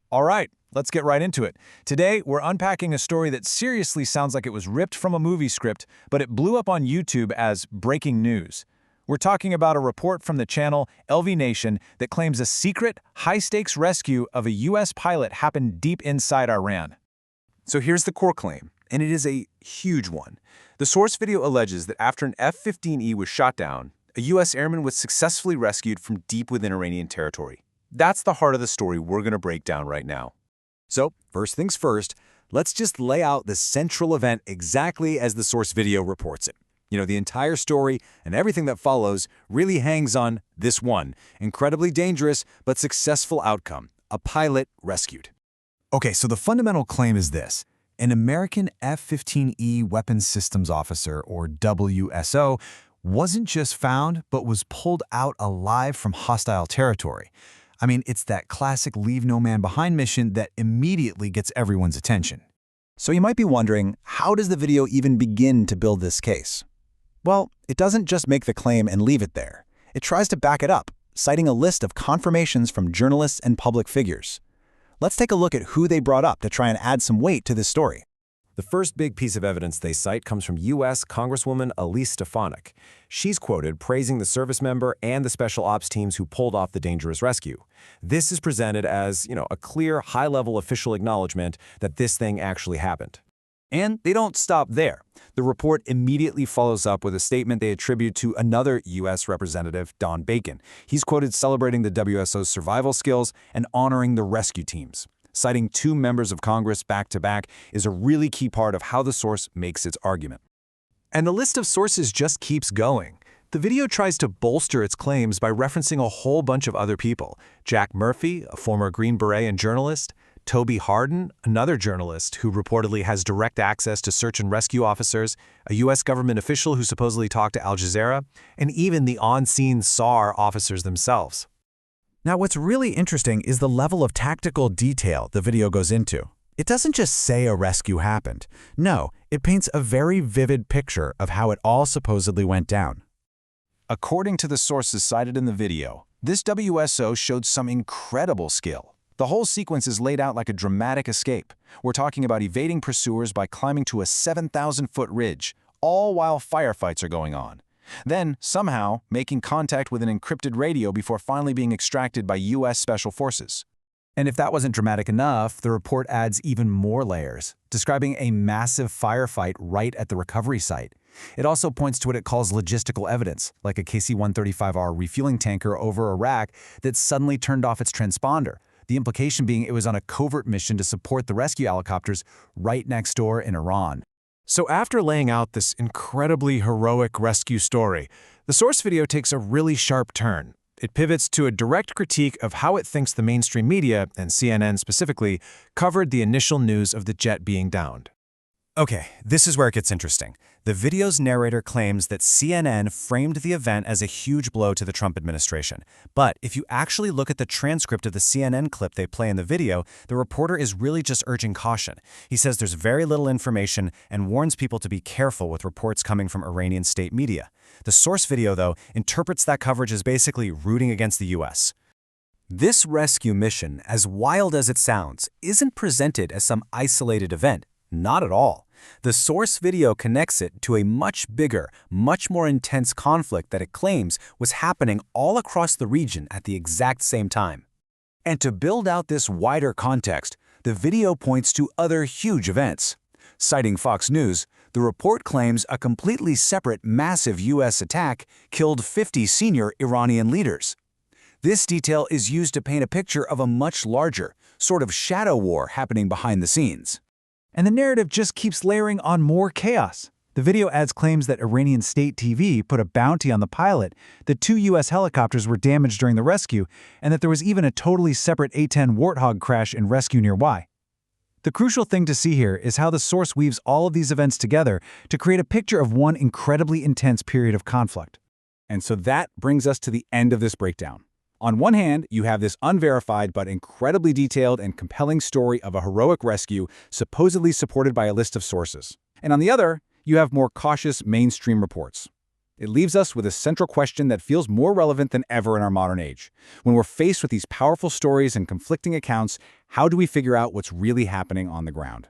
All right, let's get right into it. Today, we're unpacking a story that seriously sounds like it was ripped from a movie script, but it blew up on YouTube as breaking news. We're talking about a report from the channel LV Nation that claims a secret, high-stakes rescue of a U.S. pilot happened deep inside Iran. So here's the core claim, and it is a huge one. The source video alleges that after an F-15E was shot down, a U.S. airman was successfully rescued from deep within Iranian territory. That's the heart of the story we're going to break down right now. So, first things first, let's just lay out the central event exactly as the source video reports it. The entire story and everything that follows really hangs on this one incredibly dangerous but successful outcome: a pilot rescued. Okay, so the fundamental claim is this. An American F-15E Weapons Systems Officer, or WSO, wasn't just found, but was pulled out alive from hostile territory. It's that classic leave no man behind mission that immediately gets everyone's attention. So you might be wondering, how does the video even begin to build this case? Well, it doesn't just make the claim and leave it there. It tries to back it up, citing a list of confirmations from journalists and public figures. Let's take a look at who they brought up to try and add some weight to this story. The first big piece of evidence they cite comes from U.S. Congresswoman Elise Stefanik. She's quoted praising the service member and the special ops teams who pulled off the dangerous rescue. This is presented as, a clear, high-level official acknowledgement that this thing actually happened. And they don't stop there. The report immediately follows up with a statement they attribute to another U.S. representative, Don Bacon. He's quoted celebrating the WSO's survival skills and honoring the rescue teams. Citing two members of Congress back-to-back is a really key part of how the source makes its argument. And the list of sources just keeps going. The video tries to bolster its claims by referencing a whole bunch of other people. Jack Murphy, a former Green Beret and journalist, Toby Harden, another journalist who reportedly has direct access to search and rescue officers, a U.S. government official who supposedly talked to Al Jazeera, and even the on-scene SAR officers themselves. Now, what's really interesting is the level of tactical detail the video goes into. It doesn't just say a rescue happened. No, it paints a very vivid picture of how it all supposedly went down. According to the sources cited in the video, this WSO showed some incredible skill. The whole sequence is laid out like a dramatic escape. We're talking about evading pursuers by climbing to a 7,000-foot ridge, all while firefights are going on. Then, somehow, making contact with an encrypted radio before finally being extracted by U.S. Special Forces. And if that wasn't dramatic enough, the report adds even more layers, describing a massive firefight right at the recovery site. It also points to what it calls logistical evidence, like a KC-135R refueling tanker over Iraq that suddenly turned off its transponder. The implication being it was on a covert mission to support the rescue helicopters right next door in Iran. So after laying out this incredibly heroic rescue story, the source video takes a really sharp turn. It pivots to a direct critique of how it thinks the mainstream media, and CNN specifically, covered the initial news of the jet being downed. Okay, this is where it gets interesting. The video's narrator claims that CNN framed the event as a huge blow to the Trump administration. But if you actually look at the transcript of the CNN clip they play in the video, the reporter is really just urging caution. He says there's very little information and warns people to be careful with reports coming from Iranian state media. The source video, though, interprets that coverage as basically rooting against the U.S. This rescue mission, as wild as it sounds, isn't presented as some isolated event. Not at all. The source video connects it to a much bigger, much more intense conflict that it claims was happening all across the region at the exact same time. And to build out this wider context, the video points to other huge events. Citing Fox News, the report claims a completely separate massive U.S. attack killed 50 senior Iranian leaders. This detail is used to paint a picture of a much larger, sort of shadow war happening behind the scenes. And the narrative just keeps layering on more chaos. The video adds claims that Iranian state TV put a bounty on the pilot, that 2 U.S. helicopters were damaged during the rescue, and that there was even a totally separate A-10 Warthog crash and rescue nearby. The crucial thing to see here is how the source weaves all of these events together to create a picture of one incredibly intense period of conflict. And so that brings us to the end of this breakdown. On one hand, you have this unverified but incredibly detailed and compelling story of a heroic rescue supposedly supported by a list of sources. And on the other, you have more cautious mainstream reports. It leaves us with a central question that feels more relevant than ever in our modern age. When we're faced with these powerful stories and conflicting accounts, how do we figure out what's really happening on the ground?